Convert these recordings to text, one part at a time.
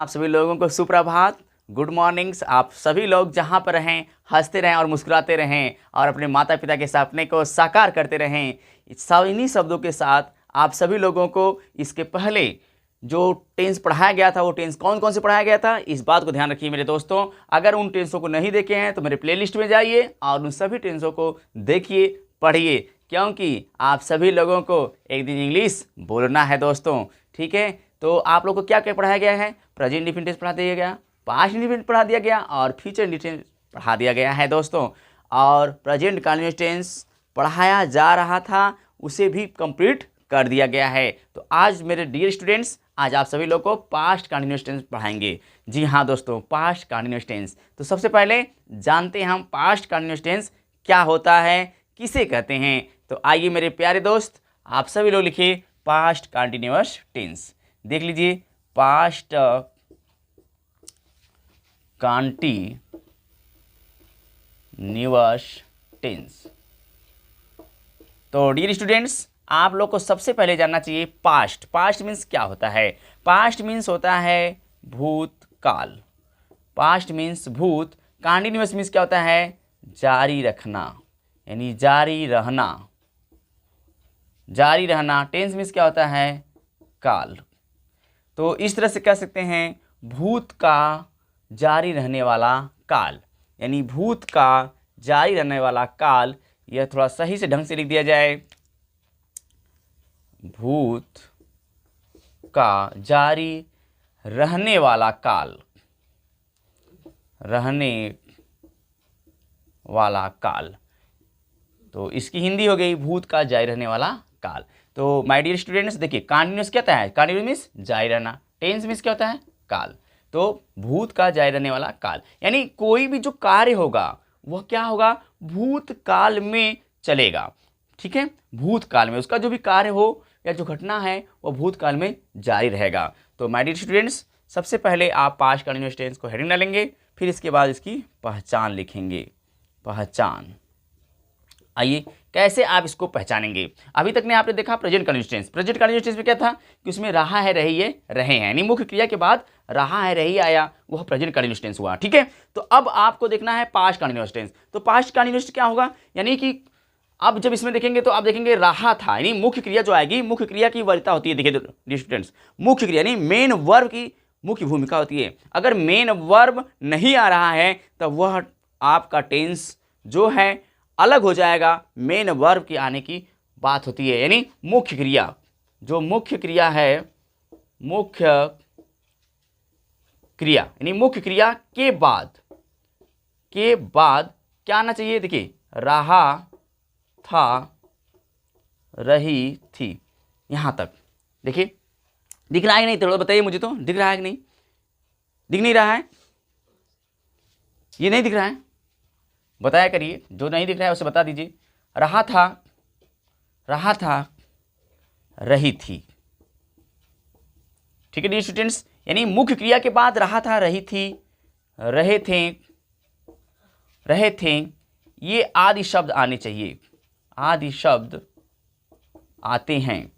आप सभी लोगों को सुप्रभात, गुड मॉर्निंग्स। आप सभी लोग जहां पर रहें हंसते रहें और मुस्कुराते रहें और अपने माता पिता के सपने को साकार करते रहें। इन्हीं शब्दों के साथ आप सभी लोगों को इसके पहले जो टेंस पढ़ाया गया था वो टेंस कौन कौन से पढ़ाया गया था, इस बात को ध्यान रखिए मेरे दोस्तों। अगर उन टेंसों को नहीं देखे हैं तो मेरे प्लेलिस्ट में जाइए और उन सभी टेंसों को देखिए, पढ़िए, क्योंकि आप सभी लोगों को एक दिन इंग्लिश बोलना है दोस्तों। ठीक है, तो आप लोगों को क्या क्या पढ़ाया गया है? प्रेजेंट इंडेफिनिट टेंस पढ़ा दिया गया, पास्ट इंडेफिनिट पढ़ा दिया गया और फ्यूचर इंडेफिनिट पढ़ा दिया गया है दोस्तों। और प्रेजेंट कंटिन्यूअस टेंस पढ़ाया जा रहा था, उसे भी कंप्लीट कर दिया गया है। तो आज मेरे डियर स्टूडेंट्स, आज आप सभी लोग को पास्ट कंटिन्यूअस टेंस पढ़ाएंगे। जी हाँ दोस्तों, पास्ट कंटिन्यूअस टेंस। तो सबसे पहले जानते हैं हम पास्ट कंटिन्यूअस टेंस क्या होता है, किसे कहते हैं। तो आइए मेरे प्यारे दोस्त, आप सभी लोग लिखिए पास्ट कंटिन्यूअस टेंस। देख लीजिए, पास्ट कंटिन्यूअस टेंस। तो डियर स्टूडेंट्स, आप लोग को सबसे पहले जानना चाहिए पास्ट। पास्ट मीन्स क्या होता है? पास्ट मीन्स होता है भूतकाल। पास्ट मीन्स भूत। कंटिन्यूअस मीन्स क्या होता है? जारी रखना, यानी जारी रहना। जारी रहना। टेंस मीन्स क्या होता है? काल। तो इस तरह से कह सकते हैं भूत का जारी रहने वाला काल, यानी भूत का जारी रहने वाला काल। यह थोड़ा सही से ढंग से लिख दिया जाए, भूत का जारी रहने वाला काल। रहने वाला काल, तो इसकी हिंदी हो गई भूत का जारी रहने वाला काल। तो माय डियर स्टूडेंट्स, देखिए कंटिन्यूअस क्या होता है? कंटिन्यूअस मीन्स जारी रहना। टेंस मीन्स क्या होता है? काल। तो भूत का जारी रहने वाला काल, यानी कोई भी जो कार्य होगा वह क्या होगा? भूतकाल में चलेगा। ठीक है, भूतकाल में उसका जो भी कार्य हो या जो घटना है वो भूतकाल में जारी रहेगा। तो माय डियर स्टूडेंट्स, सबसे पहले आप पास्ट कंटिन्यूअस टेंस को हेडिंग डालेंगे, फिर इसके बाद इसकी पहचान लिखेंगे। पहचान। आइए कैसे आप इसको पहचानेंगे। अभी तक ने आपने देखा present continuous tense. Present continuous tense में क्या था कि उसमें रहा है, रही है, रहे हैं, यानी मुख्य क्रिया के बाद रहा है, रही आया, वह प्रेजेंट कंटिन्यूअस टेंस हुआ। ठीक है, तो अब आपको देखना है पास्ट कंटिन्यूअस टेंस। तो पास्ट कंटिन्यूअस क्या होगा? यानी कि अब जब इसमें देखेंगे तो आप देखेंगे रहा था, यानी मुख्य क्रिया जो आएगी, मुख्य क्रिया की वरीयता होती है। देखिए स्टूडेंट्स, मुख्य क्रिया यानी मेन वर्ब की मुख्य भूमिका होती है। अगर मेन वर्ब नहीं आ रहा है तब वह आपका टेंस जो है अलग हो जाएगा। मेन वर्ब की आने की बात होती है, यानी मुख्य क्रिया, जो मुख्य क्रिया है, मुख्य क्रिया यानी मुख्य क्रिया के बाद क्या आना चाहिए? देखिए रहा था, रही थी, यहां तक। देखिए दिख रहा है कि नहीं? थोड़ा बताइए मुझे, तो दिख रहा है कि नहीं? दिख नहीं रहा है? ये नहीं दिख रहा है? बताया करिए, जो नहीं दिख रहा है उसे बता दीजिए। रहा था, रहा था, रही थी। ठीक है डियर स्टूडेंट्स, यानी मुख्य क्रिया के बाद रहा था, रही थी, रहे थे, रहे थे, ये आदि शब्द आने चाहिए। आदि शब्द आते हैं।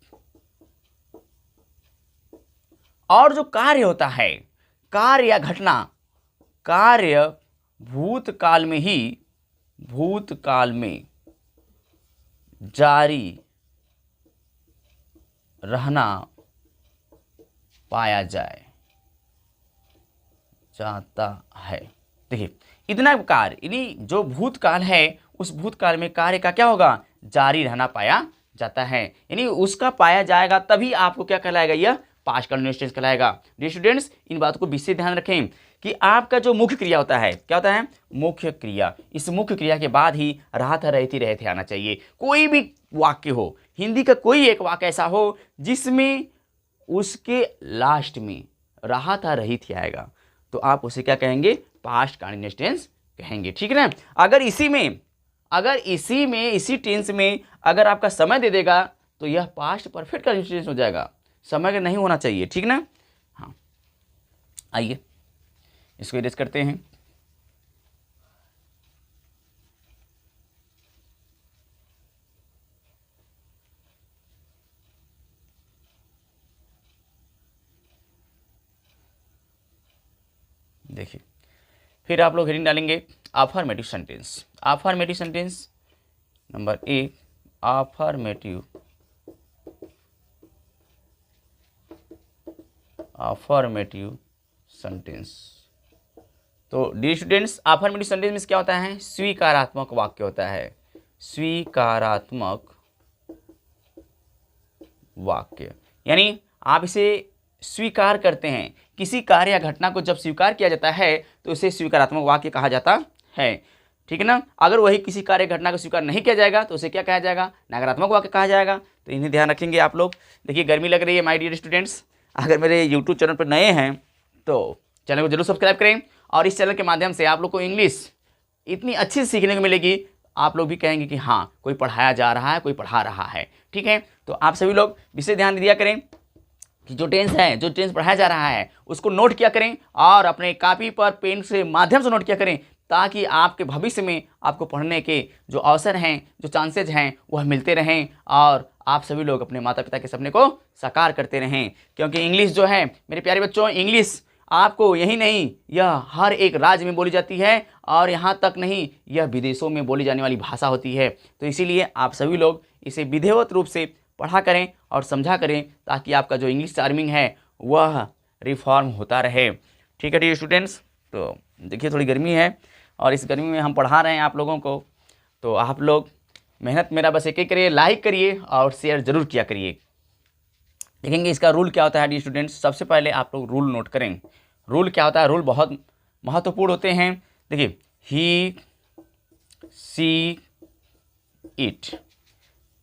और जो कार्य होता है, कार्य या घटना, कार्य भूतकाल में ही, भूतकाल में जारी रहना पाया जाता है। देखिए इतना कार्य, यानी जो भूतकाल है उस भूतकाल में कार्य का क्या होगा? जारी रहना पाया जाता है, यानी उसका पाया जाएगा, तभी आपको क्या कहलाएगा? यह पास्ट कंटिन्यूअस टेंस कहलाएगा। डियर स्टूडेंट्स, इन बातों को विशेष ध्यान रखें कि आपका जो मुख्य क्रिया होता है, क्या होता है? मुख्य क्रिया। इस मुख्य क्रिया के बाद ही रहा था, रही थी, रहे थे आना चाहिए। कोई भी वाक्य हो, हिंदी का कोई एक वाक्य ऐसा हो जिसमें उसके लास्ट में रहा था, रही थी आएगा, तो आप उसे क्या कहेंगे? पास्ट कंटिन्यूअस टेंस कहेंगे। ठीक है ना? अगर इसी टेंस में अगर आपका समय दे देगा तो यह पास्ट परफेक्ट कंटिन्यूअस टेंस हो जाएगा। समय का नहीं होना चाहिए। ठीक ना? हाँ, आइए इसको इरेज करते हैं। देखिए, फिर आप लोग हेडिंग डालेंगे affirmative sentence. Affirmative sentence number 1, affirmative sentence. तो डियर स्टूडेंट्स, अफर्मेटिव सेंटेंस में क्या होता है? स्वीकारात्मक वाक्य होता है, स्वीकारात्मक वाक्य, यानी आप इसे स्वीकार करते हैं। किसी कार्य या घटना को जब स्वीकार किया जाता है तो इसे स्वीकारात्मक वाक्य कहा जाता है, ठीक है ना। अगर वही किसी कार्य घटना को स्वीकार नहीं किया जाएगा तो उसे क्या कहा जाएगा? नकारात्मक वाक्य कहा जाएगा। तो इन्हें ध्यान रखेंगे आप लोग। देखिए, गर्मी लग रही है माय डियर स्टूडेंट्स। अगर मेरे यूट्यूब चैनल पर नए हैं तो चैनल को जरूर सब्सक्राइब करें, और इस चैनल के माध्यम से आप लोग को इंग्लिश इतनी अच्छी से सीखने को मिलेगी, आप लोग भी कहेंगे कि हाँ, कोई पढ़ाया जा रहा है, कोई पढ़ा रहा है, ठीक है। तो आप सभी लोग विशेष ध्यान दिया करें कि जो टेंस है, जो टेंस पढ़ाया जा रहा है उसको नोट किया करें, और अपने कॉपी पर पेन से माध्यम से नोट किया करें, ताकि आपके भविष्य में आपको पढ़ने के जो अवसर हैं, जो चांसेज हैं, वह मिलते रहें, और आप सभी लोग अपने माता पिता के सपने को साकार करते रहें। क्योंकि इंग्लिश जो है मेरे प्यारे बच्चों, इंग्लिश आपको यही नहीं, यह हर एक राज्य में बोली जाती है, और यहाँ तक नहीं, यह विदेशों में बोली जाने वाली भाषा होती है। तो इसीलिए आप सभी लोग इसे विधिवत रूप से पढ़ा करें और समझा करें, ताकि आपका जो इंग्लिश चार्मिंग है वह रिफॉर्म होता रहे, ठीक है डियर स्टूडेंट्स। तो देखिए, थोड़ी गर्मी है, और इस गर्मी में हम पढ़ा रहे हैं आप लोगों को, तो आप लोग मेहनत मेरा बस एक ही करिए, लाइक करिए और शेयर जरूर किया करिए। देखेंगे इसका रूल क्या होता है डियर स्टूडेंट्स। सबसे पहले आप लोग रूल नोट करें। रूल क्या होता है? रूल बहुत महत्वपूर्ण होते हैं। देखिए, ही, सी, इट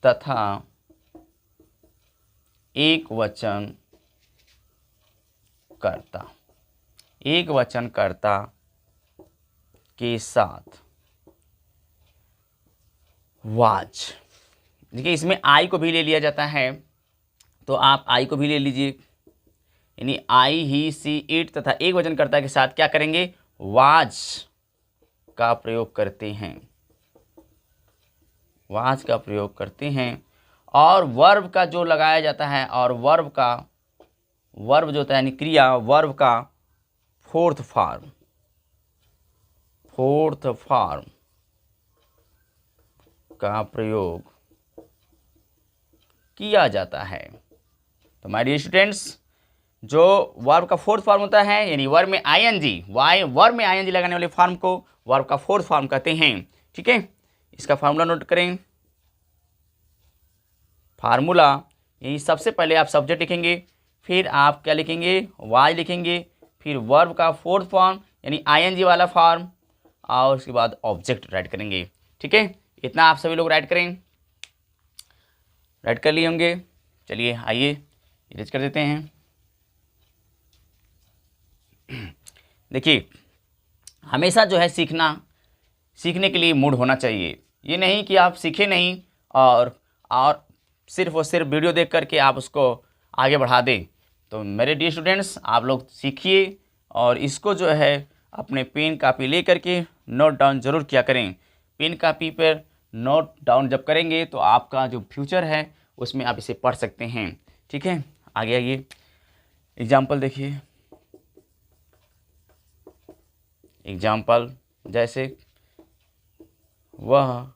तथा एक वचन कर्ता, एक वचन कर्ता के साथ वाज। देखिए, इसमें आई को भी ले लिया जाता है, तो आप आई को भी ले लीजिए, यानी आई, ही, सी, इट तथा एक वचनकर्ता के साथ क्या करेंगे? वाज का प्रयोग करते हैं, वाज का प्रयोग करते हैं। और वर्ब का जो लगाया जाता है, और वर्ब जो होता है यानी क्रिया, वर्ब का फोर्थ फॉर्म का प्रयोग किया जाता है। तो माय डियर स्टूडेंट्स, जो वर्ब का फोर्थ फॉर्म होता है, यानी वर्ब में आईएनजी, वर्ब में आईएनजी लगाने वाले फॉर्म को वर्ब का फोर्थ फॉर्म कहते हैं, ठीक है। इसका फार्मूला नोट करें। फार्मूला, यही सबसे पहले आप सब्जेक्ट लिखेंगे, फिर आप क्या लिखेंगे? वाज लिखेंगे, फिर वर्ब का फोर्थ फॉर्म यानी आईएनजी वाला फॉर्म, और उसके बाद ऑब्जेक्ट राइट करेंगे, ठीक है। इतना आप सभी लोग राइट करें। राइट कर लिए होंगे। चलिए आइए इरेज कर देते हैं। देखिए, हमेशा जो है सीखने के लिए मूड होना चाहिए। ये नहीं कि आप सीखे नहीं और सिर्फ और सिर्फ वीडियो देख करके आप उसको आगे बढ़ा दें। तो मेरे डियर स्टूडेंट्स, आप लोग सीखिए, और इसको जो है अपने पेन कापी ले करके नोट डाउन जरूर किया करें। पेन कापी पर नोट डाउन जब करेंगे तो आपका जो फ्यूचर है उसमें आप इसे पढ़ सकते हैं, ठीक है। आगे आइए, एग्जाम्पल देखिए। एग्जाम्पल जैसे, वह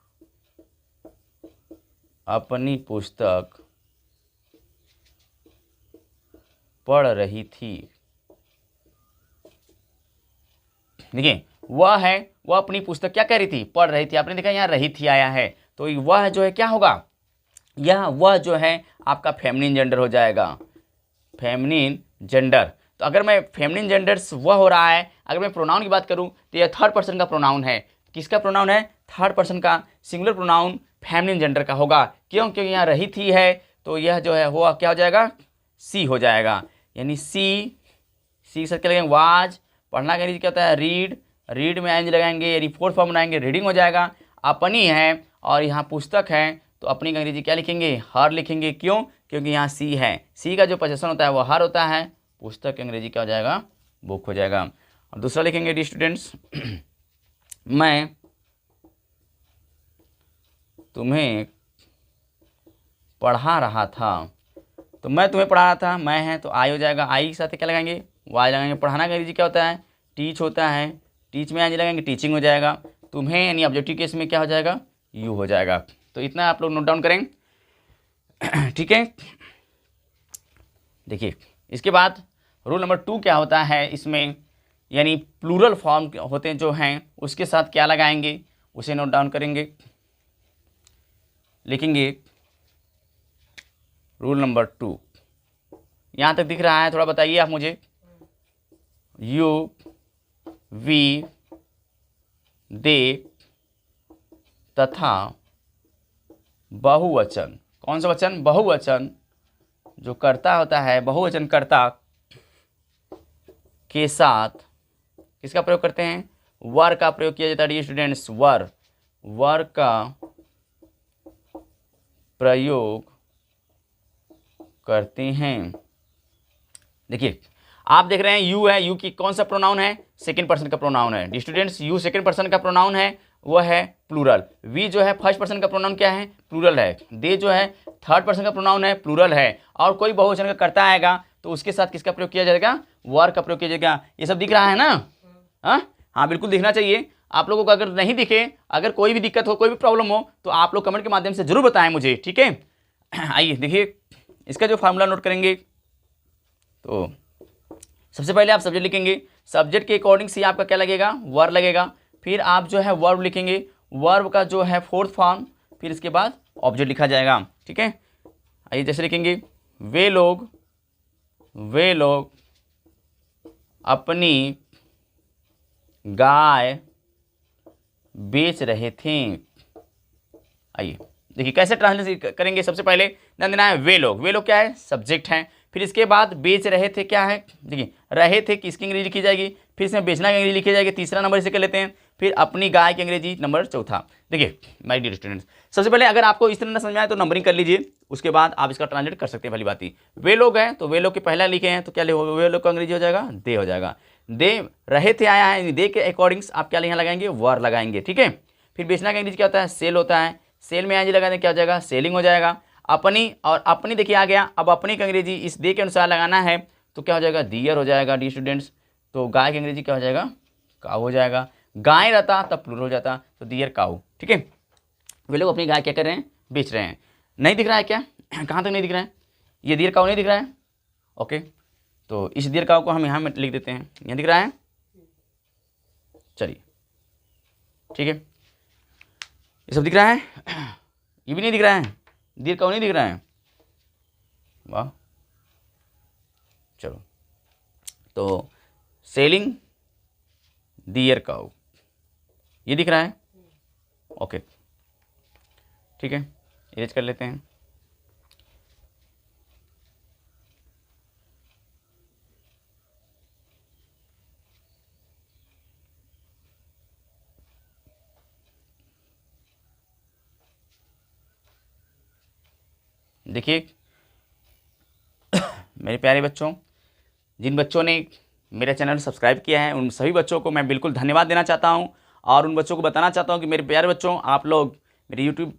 अपनी पुस्तक पढ़ रही थी। देखिए, वह अपनी पुस्तक क्या कर रही थी? पढ़ रही थी। आपने देखा यहाँ रही थी आया है, तो वह जो है क्या होगा? यह वह जो है आपका फेमिनिन जेंडर हो जाएगा, फेमिनिन जेंडर। तो अगर मैं फेमिनिन जेंडर वह हो रहा है, अगर मैं प्रोनाउन की बात करूं तो यह थर्ड पर्सन का प्रोनाउन है। किसका प्रोनाउन है? थर्ड पर्सन का सिंगुलर प्रोनाउन फेमिनिन जेंडर का होगा। क्यों? क्योंकि यहाँ रही थी है, तो यह जो है वो क्या हो जाएगा? सी हो जाएगा, यानी सी के साथ क्या लगेंगे? वाज। पढ़ना का क्या होता है? रीड में आएंगे लगाएंगे, यानी फोर्थ फॉर्म बनाएंगे, रीडिंग हो जाएगा। अपनी है और यहाँ पुस्तक है, तो अपनी का अंग्रेजी क्या लिखेंगे? हर लिखेंगे। क्यों? क्योंकि यहाँ सी है। सी का जो पोजीशन होता है वो हर होता है। पुस्तक के अंग्रेजी क्या हो जाएगा? बुक हो जाएगा। और दूसरा लिखेंगे डी स्टूडेंट्स, मैं तुम्हें पढ़ा रहा था। तो मैं तुम्हें पढ़ा रहा था, मैं है तो आई हो जाएगा। आई के साथ क्या लगाएंगे? वाई लगाएंगे। पढ़ाना का अंग्रेजी क्या होता है? टीच होता है, टीच में आज लगाएंगे टीचिंग हो जाएगा, तुम्हें यानी ऑब्जेक्टिव केस में क्या हो जाएगा, यू हो जाएगा। तो इतना आप लोग नोट डाउन करें, ठीक है। देखिए इसके बाद रूल नंबर 2 क्या होता है इसमें, यानी प्लूरल फॉर्म होते हैं जो हैं उसके साथ क्या लगाएंगे उसे नोट डाउन करेंगे, लिखेंगे रूल नंबर 2। यहाँ तक दिख रहा है, थोड़ा बताइए आप मुझे। यू, वी, दे तथा बहुवचन, कौन सा वचन, बहुवचन, जो कर्ता होता है बहुवचन कर्ता के साथ किसका प्रयोग करते हैं, वर का प्रयोग किया जाता है डियर स्टूडेंट्स, वर का प्रयोग करते हैं। देखिए आप देख रहे हैं यू है, यू की कौन सा प्रोनाउन है, सेकंड पर्सन का प्रोनाउन है स्टूडेंट्स, यू सेकंड पर्सन का प्रोनाउन है वो है प्लूरल। वी जो है फर्स्ट पर्सन का प्रोनाउन क्या है, प्लूरल है। दे जो है थर्ड पर्सन का प्रोनाउन है, प्लूरल है। और कोई बहुवचन का कर्ता आएगा तो उसके साथ किसका प्रयोग किया जाएगा, वर का प्रयोग किया जाएगा। ये सब दिख रहा है ना, हाँ बिल्कुल दिखना चाहिए आप लोगों को। अगर नहीं दिखे, अगर कोई भी दिक्कत हो, कोई भी प्रॉब्लम हो तो आप लोग कमेंट के माध्यम से जरूर बताएं मुझे, ठीक है। आइए देखिए इसका जो फार्मूला नोट करेंगे, तो सबसे पहले आप सब्जेक्ट लिखेंगे, सब्जेक्ट के अकॉर्डिंग से आपका क्या लगेगा, वर लगेगा। फिर आप जो है वर्ब लिखेंगे, वर्ब का जो है फोर्थ फॉर्म, फिर इसके बाद ऑब्जेक्ट लिखा जाएगा, ठीक है। आइए जैसे लिखेंगे, वे लोग अपनी गाय बेच रहे थे। आइए देखिए कैसे ट्रांसलेट करेंगे। सबसे पहले ध्यान देना है, वे लोग क्या है, सब्जेक्ट है। फिर इसके बाद बेच रहे थे क्या है, देखिए रहे थे कि इसकी अंग्रेजी लिखी जाएगी, फिर इसमें बेचना की अंग्रेजी लिखी जाएगी, तीसरा नंबर इसे कर लेते हैं। फिर अपनी गाय की अंग्रेजी नंबर चौथा। देखिए माय डियर स्टूडेंट्स, सबसे पहले अगर आपको इस तरह ना समझ में आए तो नंबरिंग कर लीजिए, उसके बाद आप इसका ट्रांसलेट कर सकते हैं। भली बात ही वे लोग हैं तो वे लोग के पहला लिखे हैं तो क्या वे लोग का अंग्रेजी हो जाएगा, दे हो जाएगा। दे रहे थे आया है, दे के अकॉर्डिंग्स आप क्या यहाँ लगाएंगे, वर लगाएंगे, ठीक है। फिर बेचना का अंग्रेजी क्या होता है, सेल होता है। सेल में अंग्रेजी लगाने क्या हो जाएगा, सेलिंग हो जाएगा। अपनी, और अपनी देखिए आ गया, अब अपनी की अंग्रेजी इस दे के अनुसार लगाना है तो क्या हो जाएगा, दियर हो जाएगा डी स्टूडेंट्स। तो गाय की अंग्रेजी क्या हो जाएगा, काऊ हो जाएगा। गाय रहता तब प्लूरल हो जाता, तो दियर काऊ, ठीक है। वे लोग अपनी गाय क्या कर रहे हैं, बेच रहे हैं। नहीं दिख रहा है क्या, कहाँ तक नहीं दिख रहा है, ये दियर काऊ नहीं दिख रहा है, ओके। तो इस दियर काऊ को हम यहाँ में लिख देते हैं, यहाँ दिख रहा है, चलिए ठीक है। ये सब दिख रहा है, ये भी नहीं दिख रहा है, दियर काऊ नहीं दिख रहा है, वाह चलो। तो सेलिंग दियर काऊ ये दिख रहा है, ओके ठीक है, इरेज कर लेते हैं। देखिए मेरे प्यारे बच्चों, जिन बच्चों ने मेरा चैनल सब्सक्राइब किया है उन सभी बच्चों को मैं बिल्कुल धन्यवाद देना चाहता हूं, और उन बच्चों को बताना चाहता हूं कि मेरे प्यारे बच्चों आप लोग मेरे यूट्यूब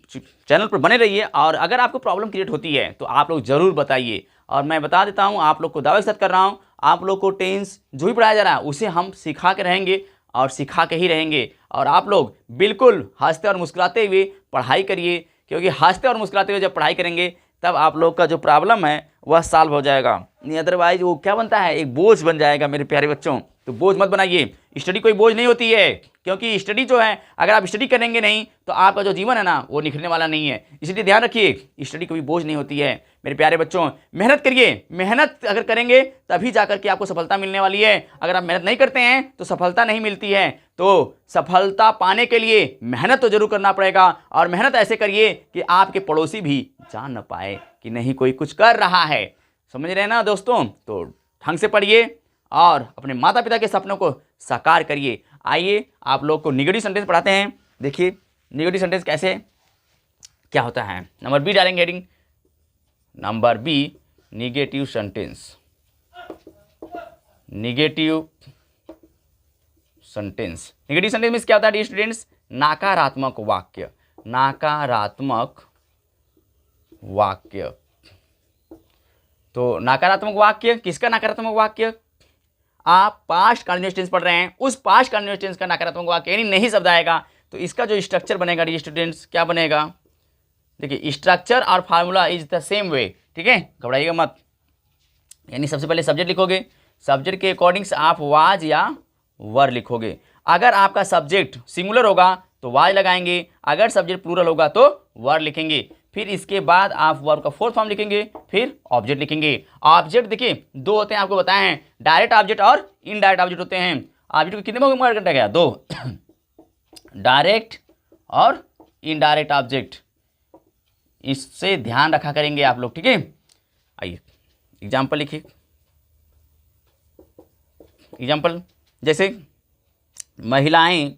चैनल पर बने रहिए, और अगर आपको प्रॉब्लम क्रिएट होती है तो आप लोग ज़रूर बताइए। और मैं बता देता हूँ आप लोग को, दावे के साथ कर रहा हूँ, आप लोग को टेंस जो भी पढ़ाया जा रहा है उसे हम सिखा के रहेंगे और सिखा के ही रहेंगे। और आप लोग बिल्कुल हंसते और मुस्कुराते हुए पढ़ाई करिए, क्योंकि हंसते और मुस्कुराते हुए जब पढ़ाई करेंगे तब आप लोग का जो प्रॉब्लम है वह सॉल्व हो जाएगा, नहीं अदरवाइज वो क्या बनता है, एक बोझ बन जाएगा मेरे प्यारे बच्चों। तो बोझ मत बनाइए, स्टडी कोई बोझ नहीं होती है, क्योंकि स्टडी जो है अगर आप स्टडी करेंगे नहीं तो आपका जो जीवन है ना वो निखरने वाला नहीं है। इसलिए ध्यान रखिए, स्टडी कोई बोझ नहीं होती है मेरे प्यारे बच्चों। मेहनत करिए, मेहनत अगर करेंगे तभी जाकर के आपको सफलता मिलने वाली है। अगर आप मेहनत नहीं करते हैं तो सफलता नहीं मिलती है। तो सफलता पाने के लिए मेहनत तो जरूर करना पड़ेगा, और मेहनत ऐसे करिए कि आपके पड़ोसी भी जान न पाए कि नहीं कोई कुछ कर रहा है। समझ रहे हैं ना दोस्तों। तो ढंग से पढ़िए और अपने माता पिता के सपनों को साकार करिए। आइए आप लोग को निगेटिव सेंटेंस पढ़ाते हैं। देखिए निगेटिव सेंटेंस कैसे क्या होता है, नंबर बी डालेंगे heading, number B negative sentence. Negative sentence, negative sentence में क्या होता है स्टूडेंट्स, नकारात्मक वाक्य। नकारात्मक वाक्य, तो नकारात्मक वाक्य किसका नकारात्मक वाक्य, आप पास्ट कंटीन्यूअस टेंस पढ़ रहे हैं, उस पास्ट कंटीन्यूअस टेंस का नकारात्मक वाक्य यानी नहीं शब्द आएगा, तो इसका जो स्ट्रक्चर बनेगा डियर स्टूडेंट्स, क्या बनेगा? देखिए स्ट्रक्चर और formula is the same way, ठीक है, घबराइएगा मत। यानी सबसे पहले सब्जेक्ट लिखोगे, सब्जेक्ट के अकॉर्डिंग से आप वाज या वर लिखोगे। अगर आपका सब्जेक्ट सिंगुलर होगा तो वाज लगाएंगे, अगर सब्जेक्ट प्लूरल होगा तो वर लिखेंगे। फिर इसके बाद आप वर्ब का फोर्थ फॉर्म लिखेंगे, फिर ऑब्जेक्ट लिखेंगे। ऑब्जेक्ट देखिए दो होते हैं, आपको बताए हैं, डायरेक्ट ऑब्जेक्ट और इनडायरेक्ट ऑब्जेक्ट होते हैं। ऑब्जेक्ट को कितने भागों में बांटा गया? दो, डायरेक्ट और इनडायरेक्ट ऑब्जेक्ट। इससे ध्यान रखा करेंगे आप लोग, ठीक है। आइए एग्जाम्पल लिखिए। एग्जाम्पल जैसे महिलाएं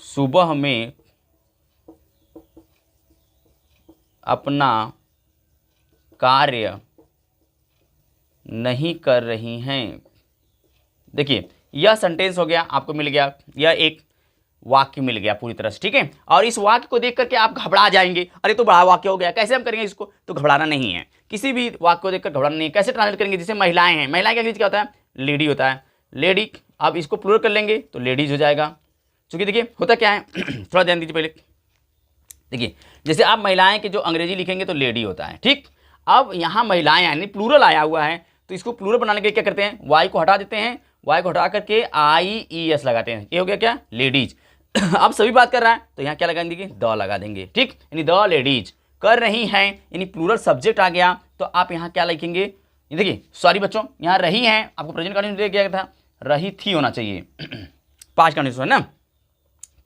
सुबह में अपना कार्य नहीं कर रही हैं। देखिए यह सेंटेंस हो गया, आपको मिल गया, यह एक वाक्य मिल गया पूरी तरह से, ठीक है। और इस वाक्य को देख करके आप घबरा जाएंगे, अरे तो बड़ा वाक्य हो गया, कैसे हम करेंगे इसको? तो घबराना नहीं है, किसी भी वाक्य को देखकर घबराना नहीं है। कैसे ट्रांसलेट करेंगे? जैसे महिलाएं हैं, महिलाएं का अंग्रेजी क्या होता है? लेडी होता है, लेडी। अब इसको प्लूरल कर लेंगे तो लेडीज हो जाएगा। क्योंकि देखिए होता क्या है थोड़ा ध्यान दीजिए पहले। देखिए जैसे आप महिलाएं के जो अंग्रेजी लिखेंगे तो लेडी होता है, ठीक। अब यहाँ महिलाएं यानी प्लूरल आया हुआ है, तो इसको प्लूरल बनाने के क्या करते हैं? वाई को हटा देते हैं, वाई को हटा करके IES लगाते हैं, ये हो गया क्या? लेडीज। अब सभी बात कर रहा है तो यहाँ क्या लगा देंगे? द लगा देंगे, ठीक। यानी द लेडीज कर रही हैं, यानी प्लूरल सब्जेक्ट आ गया, तो आप यहाँ क्या लिखेंगे? देखिए सॉरी बच्चों, यहाँ रही हैं, आपको प्रेजेंट कंटिन्यूस दिया गया था, रही थी होना चाहिए। पास्ट कंटिन्यूस है ना,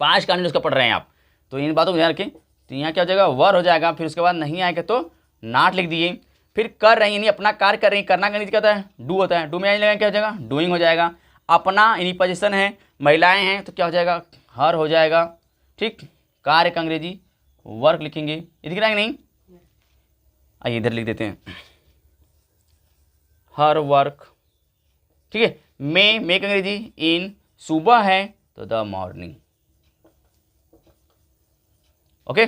पास्ट कंटिन्यूस का पढ़ रहे हैं आप, तो इन बातों को ध्यान रखें। तो यहाँ क्या हो जाएगा? वर हो जाएगा। फिर उसके बाद नहीं आएगा तो नॉट लिख दिए। फिर कर रही यानी अपना कार्य कर रही, करना क्या होता है? डू होता है, डू में लगा क्या हो जाएगा? डूइंग हो जाएगा। अपना यानी पोजीशन है, महिलाएं हैं तो क्या हो जाएगा? हर हो जाएगा, ठीक। कार्य का अंग्रेजी वर्क लिखेंगे, ये दिख रहा है नहीं? आइए इधर लिख देते हैं, हर वर्क, ठीक है। मे का अंग्रेजी इन, सुबह है तो द मॉर्निंग, ओके।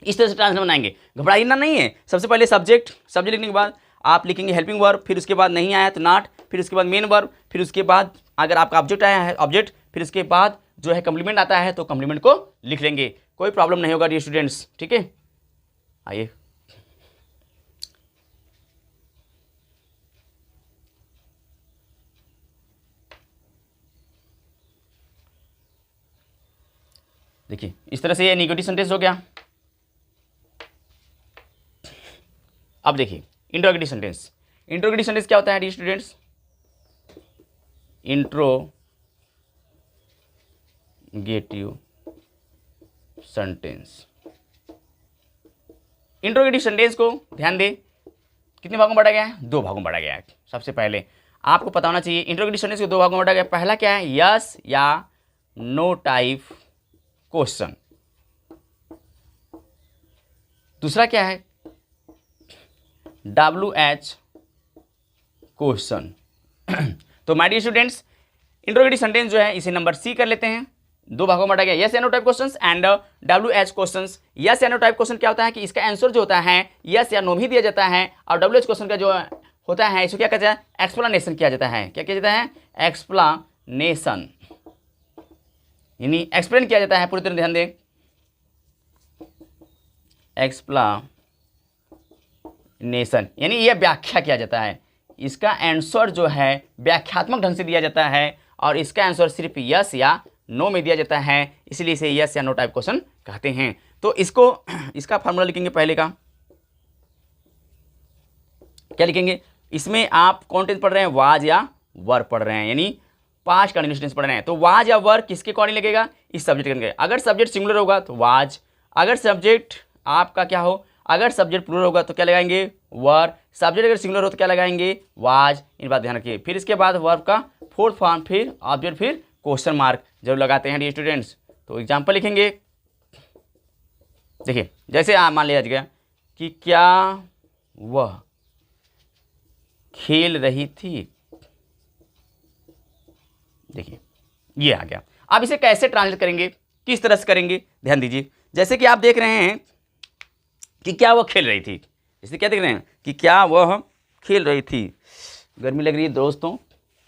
इस तरह से ट्रांसलेशन बनाएंगे, घबराइना नहीं है। सबसे पहले सब्जेक्ट लिखने के बाद आप लिखेंगे हेल्पिंग वर्ब, फिर उसके बाद नहीं आया तो नॉट, फिर उसके बाद मेन वर्ब, फिर उसके बाद अगर आपका ऑब्जेक्ट आया है ऑब्जेक्ट, फिर उसके बाद जो है कम्प्लीमेंट आता है तो कम्प्लीमेंट को लिख लेंगे, कोई प्रॉब्लम नहीं होगा डियर स्टूडेंट्स, ठीक है। आइए देखिए इस तरह से ये नेगेटिव सेंटेंस हो गया। अब देखिए इंट्रोगेटिव सेंटेंस। इंट्रोगेटिव सेंटेंस क्या होता है dear students? Interrogative sentence. Interrogative sentence को ध्यान दे कितने भागों में बांटा गया है? दो भागों में बांटा गया है। सबसे पहले आपको पता होना चाहिए इंट्रोगेटिव सेंटेंस को दो भागों में बांटा गया। पहला क्या है? यस या नो टाइप क्वेश्चन। दूसरा क्या है? WH question. तो my dear students interrogative sentence जो है इसे नंबर C कर लेते हैं। दो भागों में बांटा गया, यस या no type questions and WH questions. Yes या नो टाइप क्वेश्चन क्या होता है कि इसका आंसर जो होता है यस या नो भी दिया जाता है, और WH क्वेश्चन का जो होता है इसको क्या कहते हैं? एक्सप्लेनेशन किया जाता है। क्या किया जाता है? एक्सप्लेनेशन, यानी एक्सप्लेन किया जाता है पूरी तरह, ध्यान दें, एक्सप्लेनेशन यानी यह व्याख्या किया जाता है। इसका आंसर जो है व्याख्यात्मक ढंग से दिया जाता है, और इसका आंसर सिर्फ यस या नो में दिया जाता है, इसलिए इसे यस या नो टाइप क्वेश्चन कहते हैं। तो इसको इसका फॉर्मूला लिखेंगे पहले का, क्या लिखेंगे? इसमें आप कौन टेंस पढ़ रहे हैं? वाज या वर पढ़ रहे हैं, यानी पास्ट कंटिन्यूअस टेंस पढ़ रहे हैं। तो वाज या वर किसके अकॉर्डिंग लगेगा? इस सब्जेक्ट के। अगर सब्जेक्ट सिंगुलर होगा तो वाज, अगर सब्जेक्ट आपका क्या हो, अगर सब्जेक्ट प्लूरल होगा तो क्या लगाएंगे? वर। सब्जेक्ट अगर सिंगुलर हो तो क्या लगाएंगे? वाज। इन बात ध्यान रखिए। फिर इसके बाद वर्ब का फोर्थ फॉर्म, फिर ऑब्जेक्ट, फिर क्वेश्चन मार्क जरूर लगाते हैं डियर स्टूडेंट्स। तो एग्जाम्पल लिखेंगे। देखिए जैसे मान लिया गया कि क्या वह खेल रही थी। देखिए ये आ गया। अब इसे कैसे ट्रांसलेट करेंगे, किस तरह से करेंगे, ध्यान दीजिए। जैसे कि आप देख रहे हैं कि क्या वह खेल रही थी, इसे क्या देख रहे हैं कि क्या वह खेल रही थी। गर्मी लग रही है दोस्तों,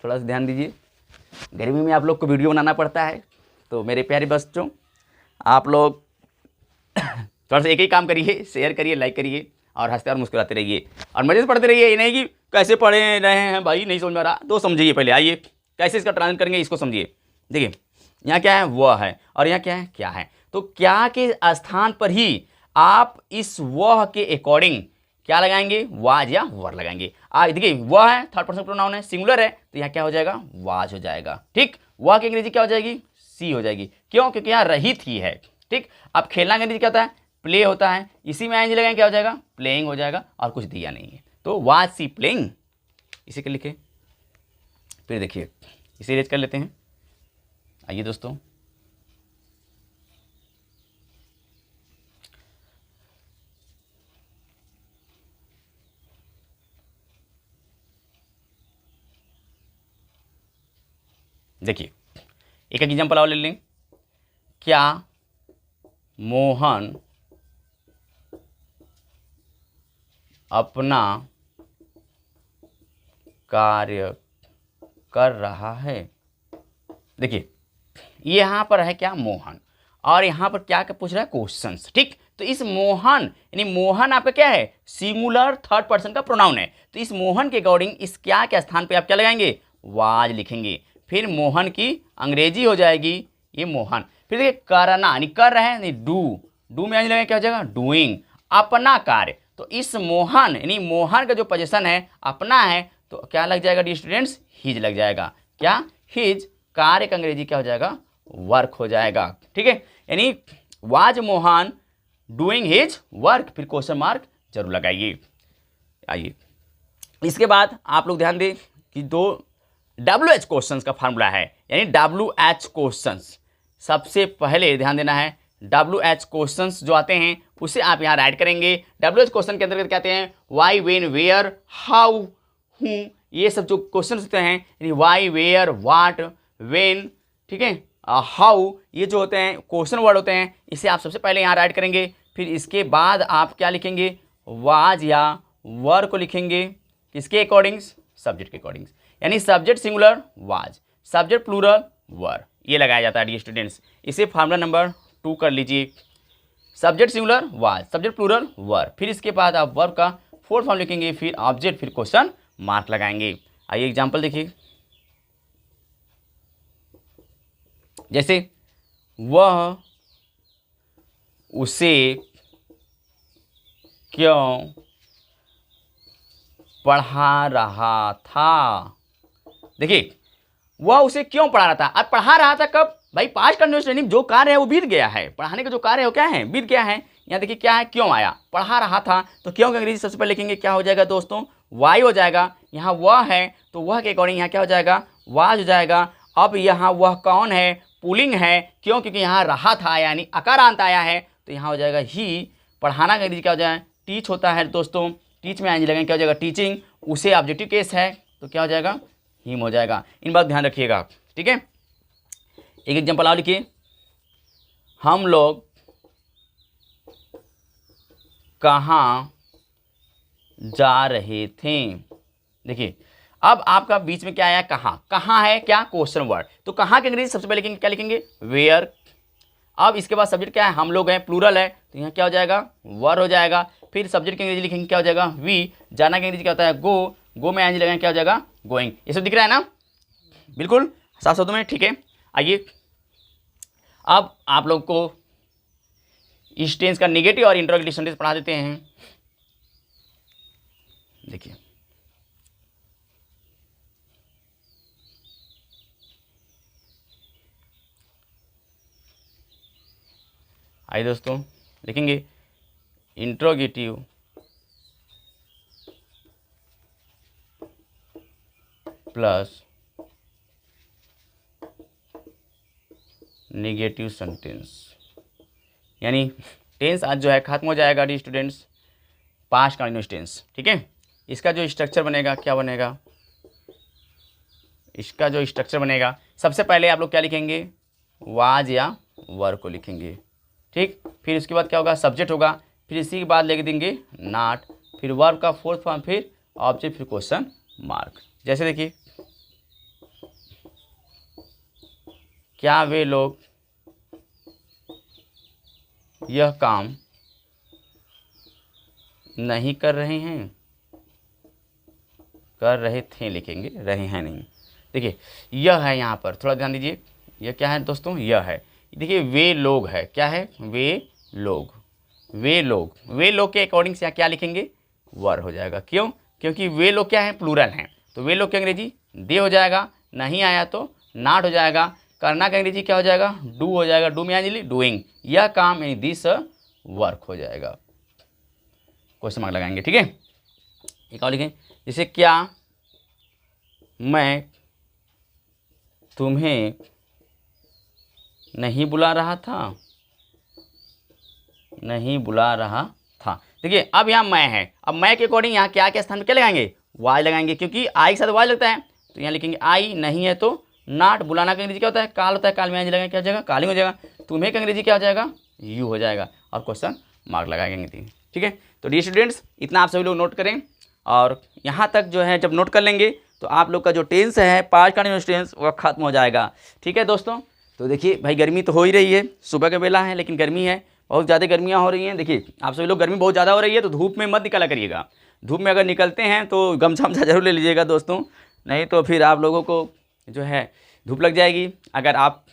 थोड़ा सा ध्यान दीजिए, गर्मी में आप लोग को वीडियो बनाना पड़ता है। तो मेरे प्यारे बच्चों, आप लोग थोड़ा सा एक ही काम करिए, शेयर करिए, लाइक करिए और हंसते और मुस्कुराते रहिए और मजे से पढ़ते रहिए। ये नहीं कि कैसे पढ़े रहे हैं भाई, नहीं समझ में आ रहा, तो समझिए पहले, आइए कैसे इसका ट्रांसलेट करेंगे इसको समझिए। देखिए यहाँ क्या है, वह है, और यहाँ क्या है, क्या है। तो क्या के स्थान पर ही आप इस वह के अकॉर्डिंग क्या लगाएंगे, वाज या वर लगाएंगे। देखिए वह है, थर्ड पर्सन प्रोनाउन है, सिंगुलर है, तो यहाँ क्या हो जाएगा, वाज हो जाएगा। ठीक, वह की अंग्रेजी क्या हो जाएगी, सी हो जाएगी। क्यों, क्योंकि यहाँ रहित ही है। ठीक, अब खेलना का अंग्रेजी क्या होता है, प्ले होता है, इसी में आएंगे लगाएंगे क्या हो जाएगा, प्लेइंग हो जाएगा, और कुछ दिया नहीं है। तो वाज सी प्लेइंग, इसी के लिखे। फिर देखिए इसे रेज कर लेते हैं। आइए दोस्तों, देखिए एक एग्जाम्पल और ले लें। क्या मोहन अपना कार्य कर रहा है। देखिए यहाँ पर है क्या, मोहन, और यहाँ पर क्या पूछ रहा है, क्वेश्चंस। ठीक, तो इस मोहन यानी मोहन आपका क्या है, सिंगुलर थर्ड पर्सन का प्रोनाउन है। तो इस मोहन के अकॉर्डिंग इस क्या के स्थान पे आप क्या लगाएंगे, वाज लिखेंगे। फिर मोहन की अंग्रेजी हो जाएगी ये मोहन। फिर देखिए करना यानी कर रहे हैं, डू में लगेगा क्या हो जाएगा, डूइंग। अपना कार्य, तो इस मोहन यानी मोहन का जो पोजीशन है अपना है, तो क्या लग जाएगा डी स्टूडेंट्स, हिज लग जाएगा। क्या, हिज। कार्य का अंग्रेजी क्या हो जाएगा, वर्क हो जाएगा। ठीक है, यानी was Mohan doing his work, फिर क्वेश्चन मार्क जरूर लगाइए। आइए इसके बाद आप लोग ध्यान दें कि दो WH क्वेश्चंस का फार्मूला है, यानी WH क्वेश्चंस। सबसे पहले ध्यान देना है, WH क्वेश्चंस जो आते हैं उसे आप यहाँ राइट करेंगे। WH क्वेश्चन के अंतर्गत क्या आते हैं, वाई, वेन, वेयर, हाउ, हूँ, ये सब जो क्वेश्चन होते हैं, यानी वाई, वेयर, वाट, वेन, ठीक है, हाउ, ये जो होते हैं क्वेश्चन वर्ड होते हैं, इसे आप सबसे पहले यहाँ राइट करेंगे। फिर इसके बाद आप क्या लिखेंगे, वाज या वर को लिखेंगे, किसके अकॉर्डिंग, सब्जेक्ट के अकॉर्डिंग। यानी subject singular was, subject plural were, ये लगाया जाता है डी स्टूडेंट्स। इसे फार्मूला नंबर 2 कर लीजिए, subject singular was, subject plural were. फिर इसके बाद आप वर्ब का फोर्थ फॉर्म लिखेंगे, फिर ऑब्जेक्ट, फिर क्वेश्चन मार्क लगाएंगे। आइए एग्जाम्पल देखिए, जैसे वह उसे क्यों पढ़ा रहा था। देखिए वह उसे क्यों पढ़ा रहा था, अब पढ़ा रहा था कब भाई, पास्ट कंटिन्यूअस टेंस, जो कार्य है वो बीत गया है, पढ़ाने का जो कार्य है वो क्या है, बीत गया है। यहाँ देखिए क्या है, क्यों आया, पढ़ा रहा था, तो क्यों का अंग्रेजी सबसे पहले लिखेंगे, क्या हो जाएगा दोस्तों, वाई हो जाएगा। यहाँ वह है तो वह के अकॉर्डिंग यहाँ क्या हो जाएगा, वाज हो जाएगा। अब यहाँ वह कौन है, पुलिंग है, क्यों, क्योंकि यहाँ रहा था यानी अकारांत आया है, तो यहाँ हो जाएगा ही। पढ़ाना का अंग्रेजी क्या हो जाए, टीच होता है दोस्तों, टीच में आएंगे लगेंगे, क्या हो जाएगा, टीचिंग। उसे ऑब्जेक्टिव केस है तो क्या हो जाएगा, हिम हो जाएगा। इन बात ध्यान रखिएगा। ठीक है, एक एग्जांपल और लिखिए, हम लोग कहाँ जा रहे थे। देखिए अब आपका बीच में क्या आया, कहाँ, कहाँ है क्या, क्वेश्चन वर्ड, तो कहाँ के अंग्रेजी सबसे पहले लिखेंगे, क्या लिखेंगे, वेयर। अब इसके बाद सब्जेक्ट क्या है, हम लोग हैं, प्लूरल है, तो यहाँ क्या हो जाएगा, वर हो जाएगा। फिर सब्जेक्ट के अंग्रेजी लिखेंगे, क्या हो जाएगा, वी। जाना के अंग्रेजी क्या होता है, गो, गो में आएंगे लगाएंगे, क्या हो जाएगा, गोइंग। ये सब दिख रहा है ना, बिल्कुल साफ शब्दों में। ठीक है, आइए अब आप लोग को इस टेंस का नेगेटिव और इंट्रोगेटिव सेंटेंस पढ़ा देते हैं। देखिए आइए दोस्तों लिखेंगे, इंट्रोगेटिव प्लस नेगेटिव सेंटेंस, यानी टेंस आज जो है खत्म हो जाएगा dear students, past continuous tense. ठीक है, इसका जो स्ट्रक्चर बनेगा, क्या बनेगा, इसका जो स्ट्रक्चर बनेगा, सबसे पहले आप लोग क्या लिखेंगे, वाज या वर को लिखेंगे। ठीक, फिर उसके बाद क्या होगा, सब्जेक्ट होगा, फिर इसी के बाद लिख देंगे नॉट, फिर वर्ब का फोर्थ फॉर्म, फिर ऑब्जेक्ट, फिर क्वेश्चन मार्क। जैसे देखिए, क्या वे लोग यह काम नहीं कर रहे हैं? कर रहे थे लिखेंगे, रहे हैं नहीं। देखिए यह है, यहाँ पर थोड़ा ध्यान दीजिए, यह क्या है दोस्तों, यह है। देखिए वे लोग है, क्या है, वे लोग। वे लोग, वे लोग के अकॉर्डिंग से क्या लिखेंगे, वर हो जाएगा। क्यों? क्योंकि वे लोग क्या है, प्लूरल हैं, तो वे लोग के अंग्रेजी दे हो जाएगा, नहीं आया तो नॉट हो जाएगा। करना का अंग्रेजी क्या हो जाएगा, डू हो जाएगा। डू में यानी डूइंग, यह काम यानी दिस वर्क हो जाएगा। क्वेश्चन मार्क लगाएंगे, ठीक है। एक और लिखें, जैसे क्या मैं तुम्हें नहीं बुला रहा था? नहीं बुला रहा था। देखिए अब यहाँ मैं है, अब मैं के अकॉर्डिंग यहाँ क्या के स्थान में क्या लगाएंगे, वाई लगाएंगे, क्योंकि आई के साथ वाई लगता है, तो यहाँ लिखेंगे आई, नहीं है तो नॉट। बुलाना का अंग्रेजी क्या होता है, काल होता है, काल में लगाएंगे क्या हो जाएगा, कालिंग हो जाएगा। तुम्हें का अंग्रेजी क्या हो जाएगा, यू हो जाएगा, और क्वेश्चन मार्क लगाएंगे, ठीक है। तो डियर स्टूडेंट्स, इतना आप सभी लोग नोट करें, और यहाँ तक जो है जब नोट कर लेंगे तो आप लोग का जो टेंस है, पास्ट कंटिन्यूअस टेंस, वह खत्म हो जाएगा, ठीक है दोस्तों। तो देखिए भाई, गर्मी तो हो ही रही है, सुबह का बेला है लेकिन गर्मी है, बहुत ज़्यादा गर्मियाँ हो रही हैं। देखिए आप सभी लोग, गर्मी बहुत ज़्यादा हो रही है तो धूप में मत निकला करिएगा। धूप में अगर निकलते हैं तो गमछा जरूर ले लीजिएगा दोस्तों, नहीं तो फिर आप लोगों को जो है धूप लग जाएगी। अगर आप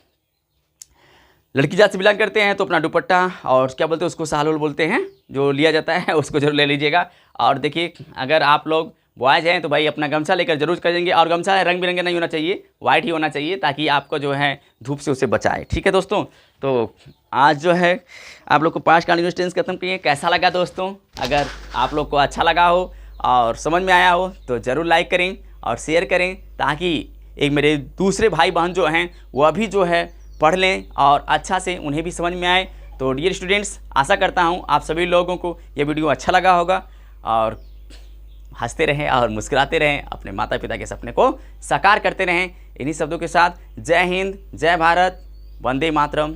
लड़की जात से बिलोंग करते हैं तो अपना दुपट्टा और क्या बोलते हैं उसको, साल बोलते हैं जो लिया जाता है, उसको जरूर ले लीजिएगा। और देखिए अगर आप लोग बॉयज़ हैं तो भाई अपना गमछा लेकर जरूर करेंगे, और गमछा रंग बिरंगे नहीं होना चाहिए, वाइट ही होना चाहिए, ताकि आपको जो है धूप से उसे बचाए, ठीक है दोस्तों। तो आज जो है आप लोग को पास्ट कंटिन्यूअस टेंस खत्म किए। कैसा लगा दोस्तों? अगर आप लोग को अच्छा लगा हो और समझ में आया हो तो ज़रूर लाइक करें और शेयर करें, ताकि एक मेरे दूसरे भाई बहन जो हैं वह भी जो है पढ़ लें और अच्छा से उन्हें भी समझ में आए। तो डियर स्टूडेंट्स, आशा करता हूँ आप सभी लोगों को ये वीडियो अच्छा लगा होगा, और हंसते रहें और मुस्कुराते रहें, अपने माता पिता के सपने को साकार करते रहें। इन्हीं शब्दों के साथ जय हिंद, जय भारत, वंदे मातरम।